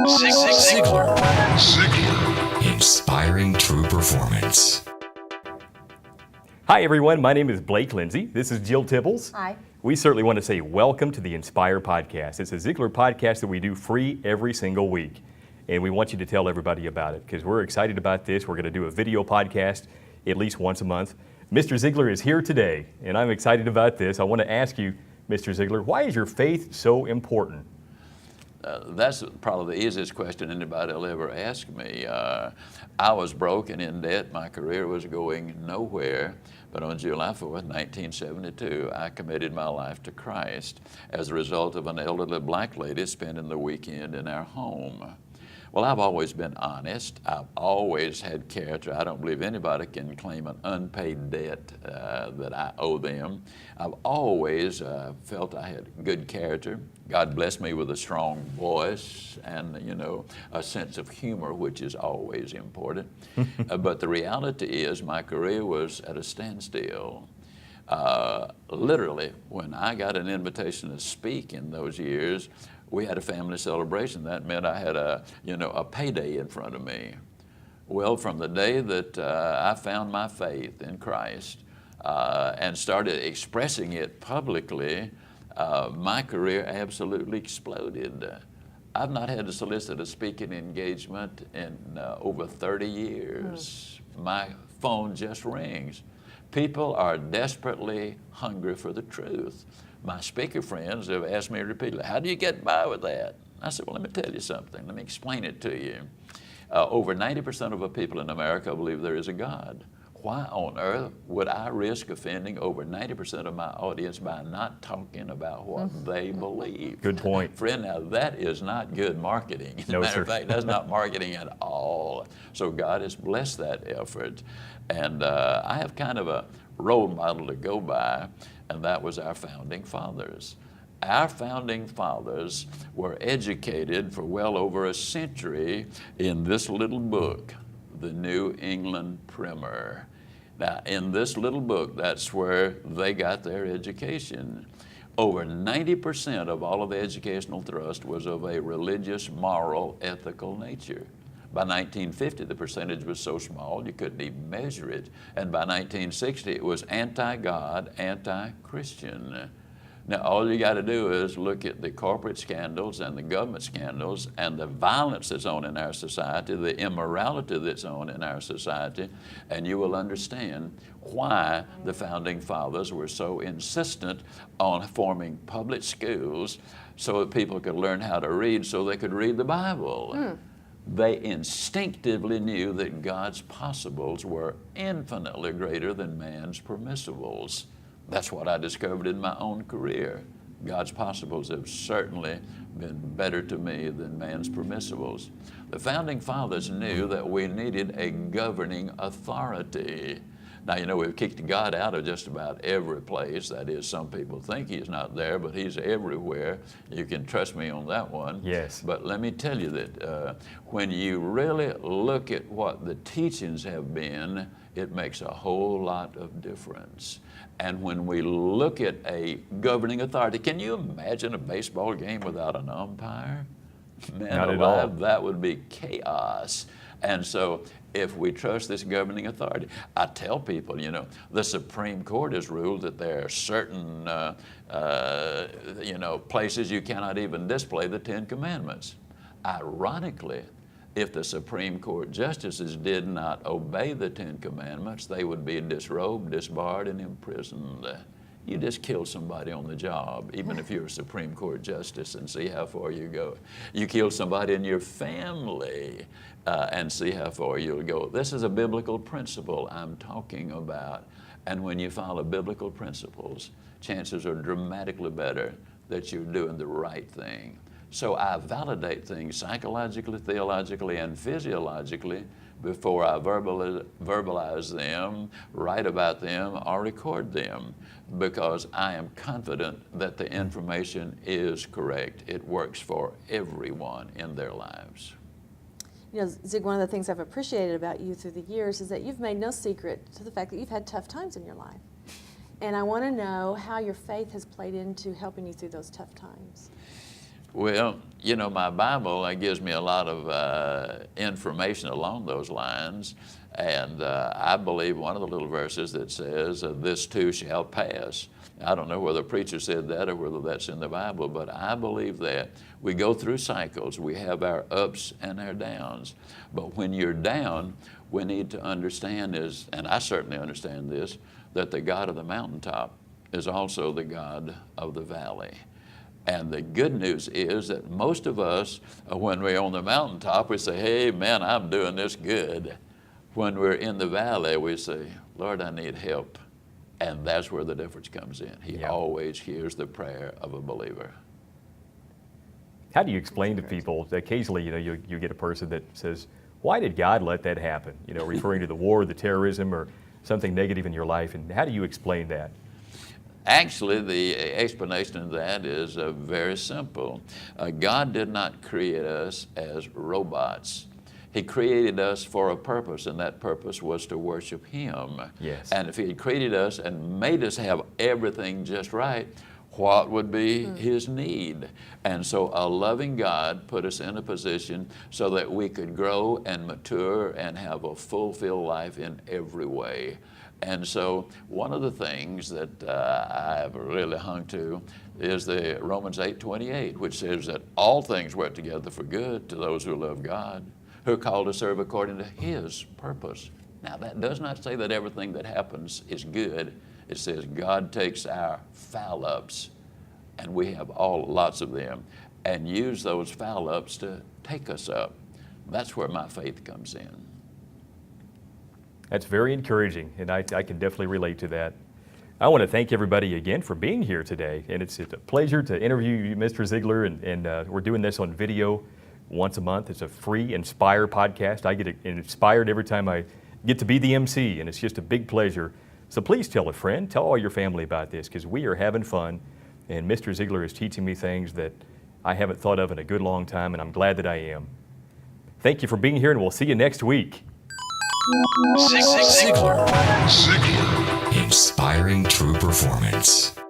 Ziglar. Inspiring true performance. Hi, everyone. My name is Blake Lindsay. This is Jill Tibbles. Hi. We certainly want to say welcome to the Inspire Podcast. It's a Ziglar podcast that we do free every single week. And we want you to tell everybody about it because we're excited about this. We're going to do a video podcast at least once a month. Mr. Ziglar is here today, and I'm excited about this. I want to ask you, Mr. Ziglar, why is your faith so important? That's probably the easiest question anybody will ever ask me. I was broke and in debt. My career was going nowhere. But on July 4th, 1972, I committed my life to Christ as a result of an elderly black lady spending the weekend in our home. Well, I've always been honest. I've always had character. I don't believe anybody can claim an unpaid debt that I owe them. I've always felt I had good character. God blessed me with a strong voice and, a sense of humor, which is always important. But the reality is my career was at a standstill. Literally, when I got an invitation to speak in those years, we had a family celebration. That meant I had a payday in front of me. Well, from the day that I found my faith in Christ and started expressing it publicly, my career absolutely exploded. I've not had to solicit a speaking engagement in over 30 years. My phone just rings. People are desperately hungry for the truth. My speaker friends have asked me repeatedly, how do you get by with that? I said, well, let me tell you something. Let me explain it to you. Over 90% of the people in America believe there is a God. Why on earth would I risk offending over 90% of my audience by not talking about what they believe? Good point. Friend, now that is not good marketing. As a matter of fact, that's not marketing at all. So God has blessed that effort. And I have kind of a role model to go by, and that was our founding fathers. Our founding fathers were educated for well over a century in this little book, the New England Primer. Now, in this little book, that's where they got their education. Over 90% of all of the educational thrust was of a religious, moral, ethical nature. By 1950, the percentage was so small you couldn't even measure it. And by 1960, it was anti-God, anti-Christian. Now, all you got to do is look at the corporate scandals and the government scandals and the violence that's on in our society, the immorality that's on in our society, and you will understand why the Founding Fathers were so insistent on forming public schools so that people could learn how to read so they could read the Bible. They instinctively knew that God's possibles were infinitely greater than man's permissibles. That's what I discovered in my own career. God's possibles have certainly been better to me than man's permissibles. The Founding Fathers knew that we needed a governing authority. Now, we've kicked God out of just about every place. That is, some people think He's not there, but He's everywhere. You can trust me on that one. Yes. But let me tell you that when you really look at what the teachings have been, it makes a whole lot of difference. And when we look at a governing authority, can you imagine a baseball game without an umpire? Man Not alive, at all. that would be chaos. And so if we trust this governing authority, I tell people, the Supreme Court has ruled that there are certain, places you cannot even display the Ten Commandments. Ironically, if the Supreme Court justices did not obey the Ten Commandments, they would be disrobed, disbarred, and imprisoned. You just kill somebody on the job, even if you're a Supreme Court justice, and see how far you go. You kill somebody in your family and see how far you'll go. This is a biblical principle I'm talking about. And when you follow biblical principles, chances are dramatically better that you're doing the right thing. So I validate things psychologically, theologically, and physiologically before I verbalize them, write about them, or record them, because I am confident that the information is correct. It works for everyone in their lives. Zig, one of the things I've appreciated about you through the years is that you've made no secret to the fact that you've had tough times in your life. And I want to know how your faith has played into helping you through those tough times. Well, you know, my Bible gives me a lot of information along those lines. And I believe one of the little verses that says, this too shall pass. I don't know whether the preacher said that or whether that's in the Bible, but I believe that. We go through cycles. We have our ups and our downs. But when you're down, we need to understand is, and I certainly understand this, that the God of the mountaintop is also the God of the valley. And the good news is that most of us, when we're on the mountaintop, we say, hey, man, I'm doing this good. When we're in the valley, we say, Lord, I need help. And that's where the difference comes in. He always hears the prayer of a believer. How do you explain to people, occasionally, you get a person that says, why did God let that happen? Referring to the war, the terrorism, or something negative in your life. And how do you explain that? Actually, the explanation of that is very simple. God did not create us as robots. He created us for a purpose, and that purpose was to worship Him. Yes. And if He had created us and made us have everything just right, what would be His need? And so a loving God put us in a position so that we could grow and mature and have a fulfilled life in every way. And so one of the things that I've really hung to is the Romans 8:28, which says that all things work together for good to those who love God, who are called to serve according to His purpose. Now that does not say that everything that happens is good. It says God takes our foul-ups, and we have lots of them, and use those foul-ups to take us up. That's where my faith comes in. That's very encouraging, and I can definitely relate to that. I want to thank everybody again for being here today, and it's a pleasure to interview you, Mr. Ziegler, and we're doing this on video once a month. It's a free Inspire podcast. I get inspired every time I get to be the MC, and it's just a big pleasure. So please tell a friend, tell all your family about this, because we are having fun, and Mr. Ziegler is teaching me things that I haven't thought of in a good long time, and I'm glad that I am. Thank you for being here, and we'll see you next week. Ziegler. Inspiring true performance.